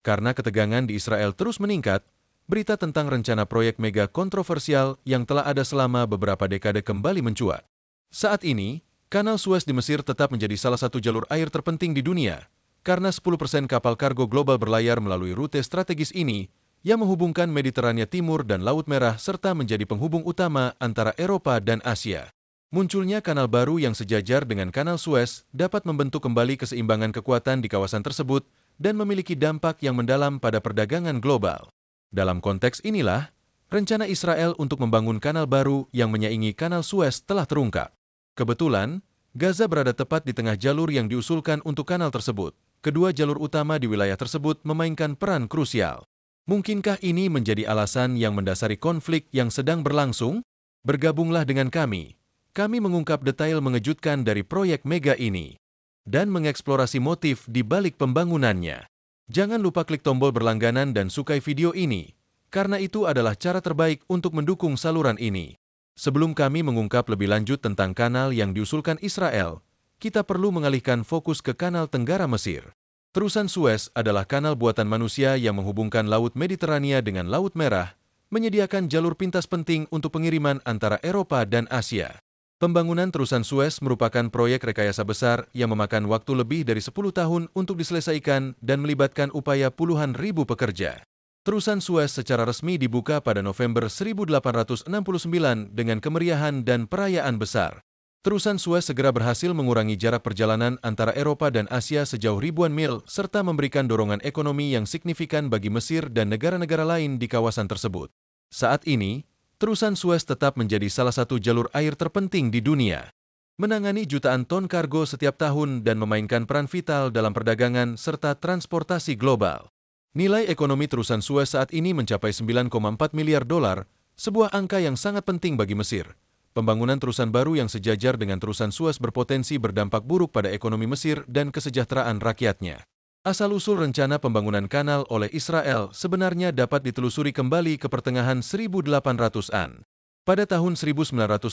Karena ketegangan di Israel terus meningkat, berita tentang rencana proyek mega kontroversial yang telah ada selama beberapa dekade kembali mencuat. Saat ini, Kanal Suez di Mesir tetap menjadi salah satu jalur air terpenting di dunia, karena 10% kapal kargo global berlayar melalui rute strategis ini yang menghubungkan Mediterania Timur dan Laut Merah serta menjadi penghubung utama antara Eropa dan Asia. Munculnya kanal baru yang sejajar dengan Kanal Suez dapat membentuk kembali keseimbangan kekuatan di kawasan tersebut dan memiliki dampak yang mendalam pada perdagangan global. Dalam konteks inilah, rencana Israel untuk membangun kanal baru yang menyaingi Kanal Suez telah terungkap. Kebetulan, Gaza berada tepat di tengah jalur yang diusulkan untuk kanal tersebut. Kedua jalur utama di wilayah tersebut memainkan peran krusial. Mungkinkah ini menjadi alasan yang mendasari konflik yang sedang berlangsung? Bergabunglah dengan kami. Kami mengungkap detail mengejutkan dari proyek mega ini dan mengeksplorasi motif di balik pembangunannya. Jangan lupa klik tombol berlangganan dan sukai video ini, karena itu adalah cara terbaik untuk mendukung saluran ini. Sebelum kami mengungkap lebih lanjut tentang kanal yang diusulkan Israel, kita perlu mengalihkan fokus ke Kanal Tenggara Mesir. Terusan Suez adalah kanal buatan manusia yang menghubungkan Laut Mediterania dengan Laut Merah, menyediakan jalur pintas penting untuk pengiriman antara Eropa dan Asia. Pembangunan Terusan Suez merupakan proyek rekayasa besar yang memakan waktu lebih dari 10 tahun untuk diselesaikan dan melibatkan upaya puluhan ribu pekerja. Terusan Suez secara resmi dibuka pada November 1869 dengan kemeriahan dan perayaan besar. Terusan Suez segera berhasil mengurangi jarak perjalanan antara Eropa dan Asia sejauh ribuan mil serta memberikan dorongan ekonomi yang signifikan bagi Mesir dan negara-negara lain di kawasan tersebut. Saat ini, Terusan Suez tetap menjadi salah satu jalur air terpenting di dunia, menangani jutaan ton kargo setiap tahun dan memainkan peran vital dalam perdagangan serta transportasi global. Nilai ekonomi Terusan Suez saat ini mencapai 9,4 miliar dolar, sebuah angka yang sangat penting bagi Mesir. Pembangunan terusan baru yang sejajar dengan Terusan Suez berpotensi berdampak buruk pada ekonomi Mesir dan kesejahteraan rakyatnya. Asal-usul rencana pembangunan kanal oleh Israel sebenarnya dapat ditelusuri kembali ke pertengahan 1800-an. Pada tahun 1955,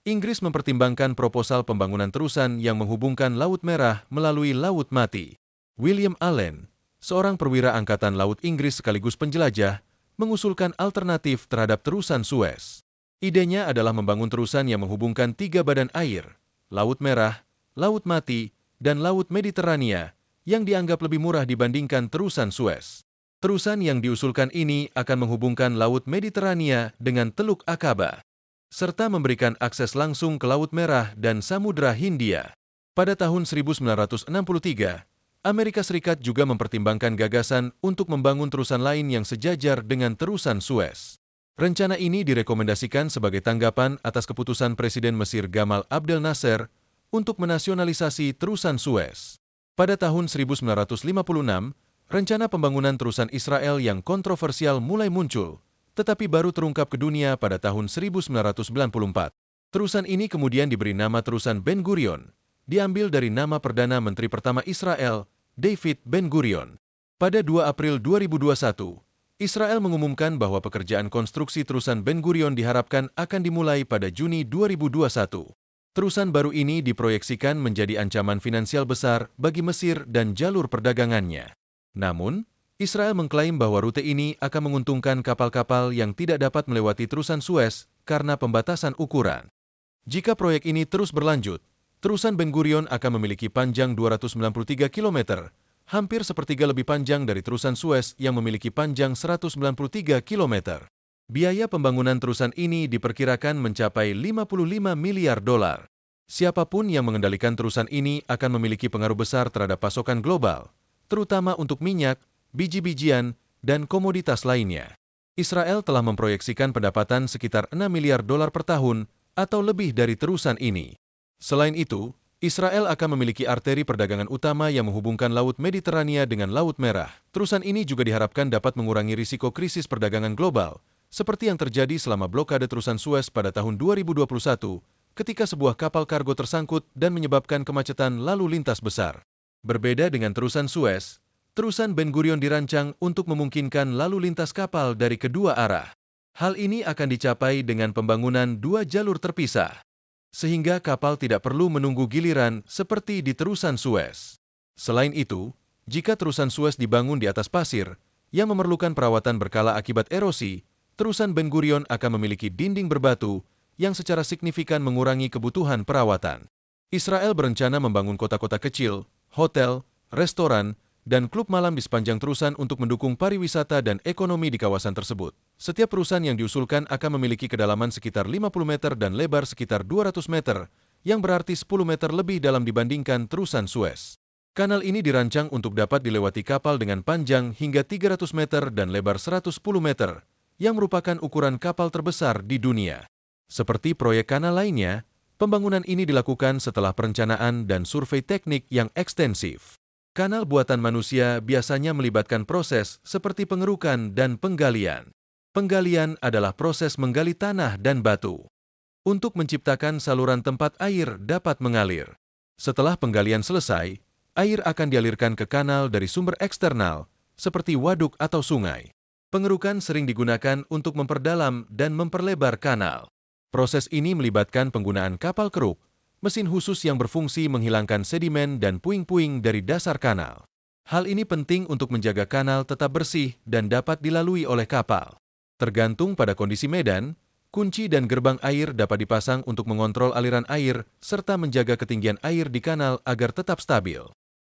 Inggris mempertimbangkan proposal pembangunan terusan yang menghubungkan Laut Merah melalui Laut Mati. William Allen, seorang perwira Angkatan Laut Inggris sekaligus penjelajah, mengusulkan alternatif terhadap Terusan Suez. Idenya adalah membangun terusan yang menghubungkan 3 badan air, Laut Merah, Laut Mati, dan Laut Mediterania, yang dianggap lebih murah dibandingkan Terusan Suez. Terusan yang diusulkan ini akan menghubungkan Laut Mediterania dengan Teluk Akaba, serta memberikan akses langsung ke Laut Merah dan Samudra Hindia. Pada tahun 1963, Amerika Serikat juga mempertimbangkan gagasan untuk membangun terusan lain yang sejajar dengan Terusan Suez. Rencana ini direkomendasikan sebagai tanggapan atas keputusan Presiden Mesir Gamal Abdel Nasser untuk menasionalisasi Terusan Suez. Pada tahun 1956, rencana pembangunan terusan Israel yang kontroversial mulai muncul, tetapi baru terungkap ke dunia pada tahun 1994. Terusan ini kemudian diberi nama Terusan Ben Gurion, diambil dari nama Perdana Menteri pertama Israel, David Ben Gurion. Pada 2 April 2021, Israel mengumumkan bahwa pekerjaan konstruksi Terusan Ben Gurion diharapkan akan dimulai pada Juni 2021. Terusan baru ini diproyeksikan menjadi ancaman finansial besar bagi Mesir dan jalur perdagangannya. Namun, Israel mengklaim bahwa rute ini akan menguntungkan kapal-kapal yang tidak dapat melewati Terusan Suez karena pembatasan ukuran. Jika proyek ini terus berlanjut, Terusan Ben Gurion akan memiliki panjang 293 km, hampir sepertiga lebih panjang dari Terusan Suez yang memiliki panjang 193 km. Biaya pembangunan terusan ini diperkirakan mencapai 55 miliar dolar. Siapapun yang mengendalikan terusan ini akan memiliki pengaruh besar terhadap pasokan global, terutama untuk minyak, biji-bijian, dan komoditas lainnya. Israel telah memproyeksikan pendapatan sekitar 6 miliar dolar per tahun atau lebih dari terusan ini. Selain itu, Israel akan memiliki arteri perdagangan utama yang menghubungkan Laut Mediterania dengan Laut Merah. Terusan ini juga diharapkan dapat mengurangi risiko krisis perdagangan global, seperti yang terjadi selama blokade Terusan Suez pada tahun 2021, ketika sebuah kapal kargo tersangkut dan menyebabkan kemacetan lalu lintas besar. Berbeda dengan Terusan Suez, Terusan Ben Gurion dirancang untuk memungkinkan lalu lintas kapal dari kedua arah. Hal ini akan dicapai dengan pembangunan 2 jalur terpisah, sehingga kapal tidak perlu menunggu giliran seperti di Terusan Suez. Selain itu, Jika terusan Suez dibangun di atas pasir, yang memerlukan perawatan berkala akibat erosi, terusan Ben Gurion akan memiliki dinding berbatu yang secara signifikan mengurangi kebutuhan perawatan. Israel berencana membangun kota-kota kecil, hotel, restoran, dan klub malam di sepanjang terusan untuk mendukung pariwisata dan ekonomi di kawasan tersebut. Setiap terusan yang diusulkan akan memiliki kedalaman sekitar 50 meter dan lebar sekitar 200 meter, yang berarti 10 meter lebih dalam dibandingkan terusan Suez. Kanal ini dirancang untuk dapat dilewati kapal dengan panjang hingga 300 meter dan lebar 110 meter, yang merupakan ukuran kapal terbesar di dunia. Seperti proyek kanal lainnya, pembangunan ini dilakukan setelah perencanaan dan survei teknik yang ekstensif. Kanal buatan manusia biasanya melibatkan proses seperti pengerukan dan penggalian. Penggalian adalah proses menggali tanah dan batu untuk menciptakan saluran tempat air dapat mengalir. Setelah penggalian selesai, air akan dialirkan ke kanal dari sumber eksternal, seperti waduk atau sungai. Pengerukan sering digunakan untuk memperdalam dan memperlebar kanal. Proses ini melibatkan penggunaan kapal keruk, mesin khusus yang berfungsi menghilangkan sedimen dan puing-puing dari dasar kanal. Hal ini penting untuk menjaga kanal tetap bersih dan dapat dilalui oleh kapal. Tergantung pada kondisi medan, kunci dan gerbang air dapat dipasang untuk mengontrol aliran air serta menjaga ketinggian air di kanal agar tetap stabil.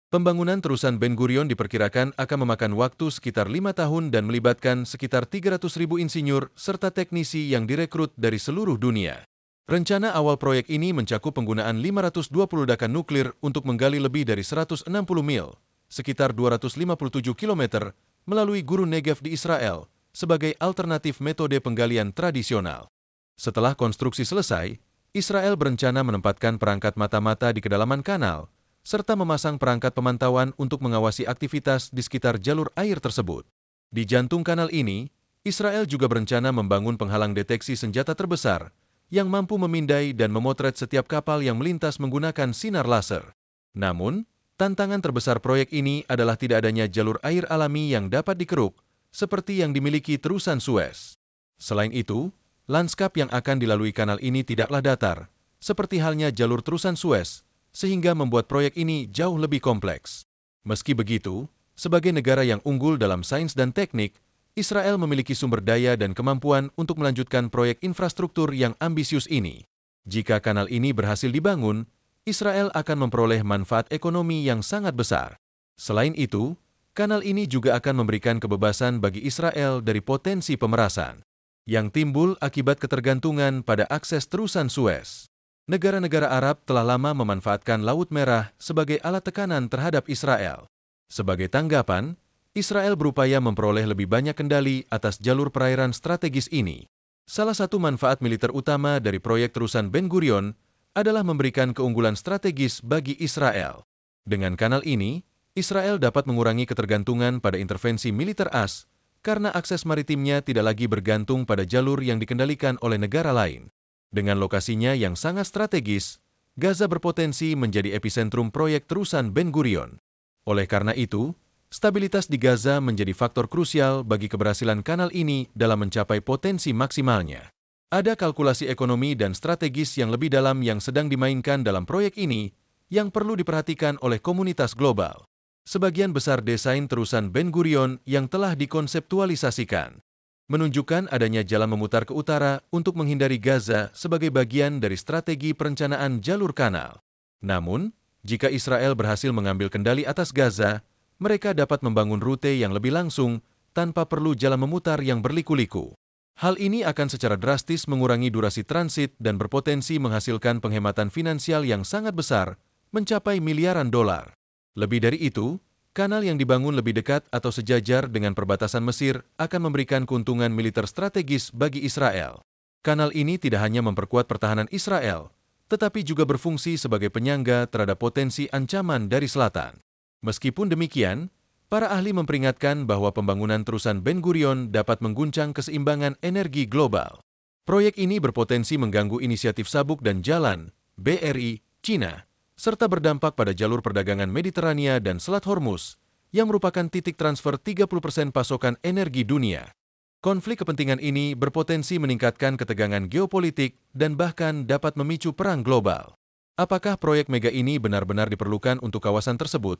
Pembangunan terusan Ben Gurion diperkirakan akan memakan waktu sekitar 5 tahun dan melibatkan sekitar 300.000 insinyur serta teknisi yang direkrut dari seluruh dunia. Rencana awal proyek ini mencakup penggunaan 520 ledakan nuklir untuk menggali lebih dari 160 mil, sekitar 257 km, melalui gurun Negev di Israel, sebagai alternatif metode penggalian tradisional. Setelah konstruksi selesai, Israel berencana menempatkan perangkat mata-mata di kedalaman kanal, serta memasang perangkat pemantauan untuk mengawasi aktivitas di sekitar jalur air tersebut. Di jantung kanal ini, Israel juga berencana membangun penghalang deteksi senjata terbesar yang mampu memindai dan memotret setiap kapal yang melintas menggunakan sinar laser. Namun, tantangan terbesar proyek ini adalah tidak adanya jalur air alami yang dapat dikeruk, seperti yang dimiliki terusan Suez. Selain itu, lanskap yang akan dilalui kanal ini tidaklah datar, seperti halnya jalur terusan Suez, sehingga membuat proyek ini jauh lebih kompleks. Meski begitu, sebagai negara yang unggul dalam sains dan teknik, Israel memiliki sumber daya dan kemampuan untuk melanjutkan proyek infrastruktur yang ambisius ini. Jika kanal ini berhasil dibangun, Israel akan memperoleh manfaat ekonomi yang sangat besar. Selain itu, kanal ini juga akan memberikan kebebasan bagi Israel dari potensi pemerasan yang timbul akibat ketergantungan pada akses terusan Suez. Negara-negara Arab telah lama memanfaatkan Laut Merah sebagai alat tekanan terhadap Israel. Sebagai tanggapan, Israel berupaya memperoleh lebih banyak kendali atas jalur perairan strategis ini. Salah satu manfaat militer utama dari proyek terusan Ben Gurion adalah memberikan keunggulan strategis bagi Israel. Dengan kanal ini, Israel dapat mengurangi ketergantungan pada intervensi militer AS karena akses maritimnya tidak lagi bergantung pada jalur yang dikendalikan oleh negara lain. Dengan lokasinya yang sangat strategis, Gaza berpotensi menjadi epicentrum proyek terusan Ben Gurion. Oleh karena itu, stabilitas di Gaza menjadi faktor krusial bagi keberhasilan kanal ini dalam mencapai potensi maksimalnya. Ada kalkulasi ekonomi dan strategis yang lebih dalam yang sedang dimainkan dalam proyek ini yang perlu diperhatikan oleh komunitas global. Sebagian besar desain terusan Ben Gurion yang telah dikonseptualisasikan menunjukkan adanya jalan memutar ke utara untuk menghindari Gaza sebagai bagian dari strategi perencanaan jalur kanal. Namun, jika Israel berhasil mengambil kendali atas Gaza, mereka dapat membangun rute yang lebih langsung tanpa perlu jalan memutar yang berliku-liku. Hal ini akan secara drastis mengurangi durasi transit dan berpotensi menghasilkan penghematan finansial yang sangat besar, mencapai miliaran dolar. Lebih dari itu, kanal yang dibangun lebih dekat atau sejajar dengan perbatasan Mesir akan memberikan keuntungan militer strategis bagi Israel. Kanal ini tidak hanya memperkuat pertahanan Israel, tetapi juga berfungsi sebagai penyangga terhadap potensi ancaman dari selatan. Meskipun demikian, para ahli memperingatkan bahwa pembangunan terusan Ben Gurion dapat mengguncang keseimbangan energi global. Proyek ini berpotensi mengganggu inisiatif Sabuk dan Jalan, BRI, Cina, serta berdampak pada jalur perdagangan Mediterania dan Selat Hormuz, yang merupakan titik transfer 30% pasokan energi dunia. Konflik kepentingan ini berpotensi meningkatkan ketegangan geopolitik dan bahkan dapat memicu perang global. Apakah proyek mega ini benar-benar diperlukan untuk kawasan tersebut?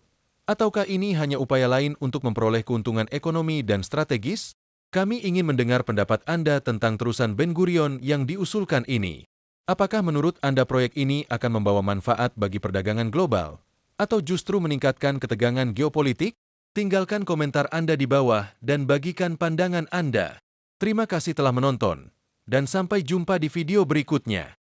Ataukah ini hanya upaya lain untuk memperoleh keuntungan ekonomi dan strategis? Kami ingin mendengar pendapat Anda tentang terusan Ben Gurion yang diusulkan ini. Apakah menurut Anda proyek ini akan membawa manfaat bagi perdagangan global? Atau justru meningkatkan ketegangan geopolitik? Tinggalkan komentar Anda di bawah dan bagikan pandangan Anda. Terima kasih telah menonton, dan sampai jumpa di video berikutnya.